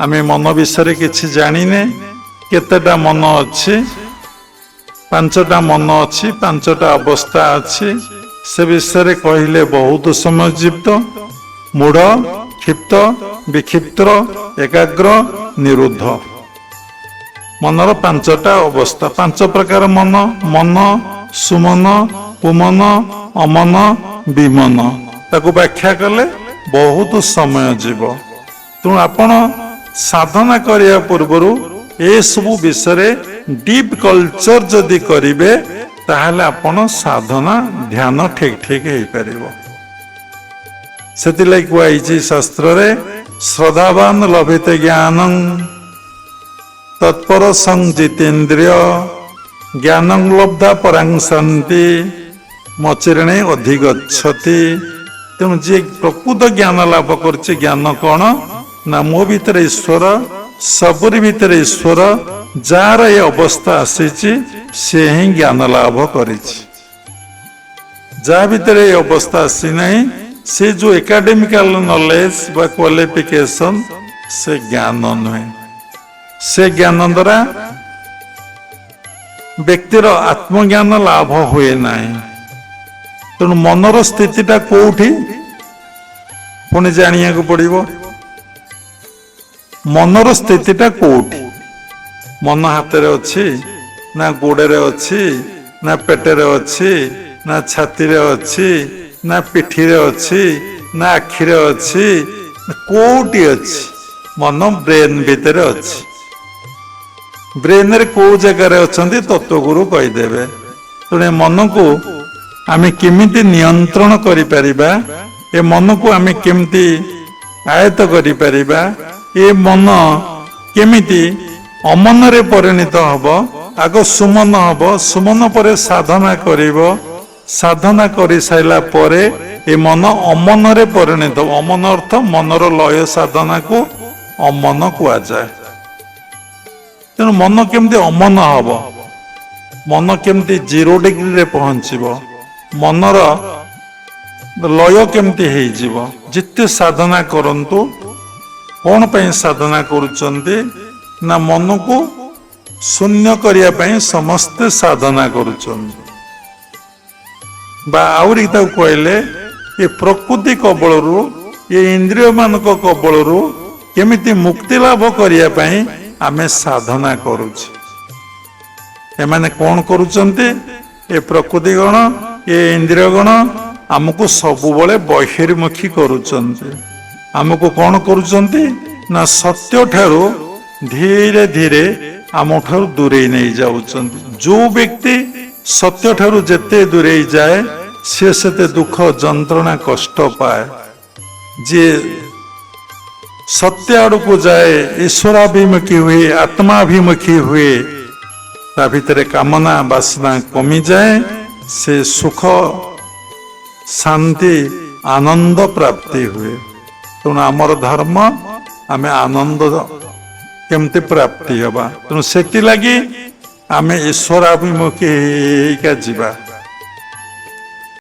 आमे मन विषय किछि जानिने केतेटा मन अछि पांचटा मन अछि पांचटा अवस्था अछि से विषय कहले बहुत समय जीवित मूढ़ क्षिप्त विक्षिप्त एकाग्र निरुद्ध मनर पांचटा अवस्था पांच प्रकार मन मन सुमन कुमन अमन विमन ताकू व्याख्या कले बहुत समय जीव तेणु आपण साधना करिया पूर्व ए सबु विषय डीप कल्चर जदि करिवे ताहले आपण साधना ध्यान ठीक ठीक हो पारिबो सेति कुआई शास्त्र रे श्रद्धावान लभते ज्ञानं तत्पर संजितेन्द्रिय ज्ञानं लब्धा परं शांति मचिरणे अधिगच्छति तेणु जे प्रकृत ज्ञान लाभ करছে ज्ञान कौन ना मो भीतर ईश्वर सबरी भीतर ईश्वर जार ये अवस्था आसी से ही ज्ञान लाभ करिछि जा भीतर ये अवस्था आसी नहीं से जो एकेडमिकल नॉलेज बा क्वालिफिकेशन से ज्ञान नुहे से ज्ञान द्वारा व्यक्तिर आत्मज्ञान लाभ हुए नहीं तेणु मनर स्थितिटा कोठी पुणी जानिया को पड़िबो मनर स्थितिटा कोठी मन हाथ रे अच्छी ना गोड़े रे अच्छी ना पेटे रे अच्छी ना छाती रे अच्छी ना पिठी रे अच्छी ना आखि रे अच्छी कोठी अच्छी मन ब्रेन भीतर अच्छी ब्रेन रे को जगह रे अछंती तत्वगुरु कहीदेवे तेणु मन को आमे केमिति नियंत्रण करि परिबा ए मन को आमे केमिति आयत्त करि परिबा ए मन केमिति अमन रे परिणत हबो आग सुमन हबो सुमन परे साधना करिवो साधना करि साइला परे ए मन अमन रे परिणत अमन अर्थ मनर लय साधना को अमन कुआ जाय तेणु मन केमिति अमन हबो मन केमिति 0 डिग्री रे पहुंचीबो मनर लय केमती हो जिते साधना करंतु कौन पे साधना करुचंती ना मन को शून्य करिया पई समस्ते साधना करुचंती बा आउरी ताऊ कहले ये प्रकृति कबलरू ये इंद्रिय मानक कबलरू केमिति मुक्ति लाभ करिया पई आमे साधना करूछ एमाने कौन करुचंती ये प्रकृति गण ये इंद्रिय गण आमको सबुबले बहिर्मुखी करुचंती आमको कौन करुचंती ना सत्य ठारू धीरे धीरे आम ठारू दूरे नहीं जाउचंती जो व्यक्ति सत्य ठारू जेते दूरे जाए से सेते दुख जंत्रणा कष्ट पाए जे सत्य आड़ को जाए ईश्वराभिमुखी हुए आत्माभिमुखी हुए ता भीतर कामना वासना कमी जाए से सुख शांति आनंद प्राप्ति हुए तेणु आमर धर्म आमे आनंद केमती प्राप्ति हवा तेणु से लगी आमे ईश्वराभिमुखी का जीवा।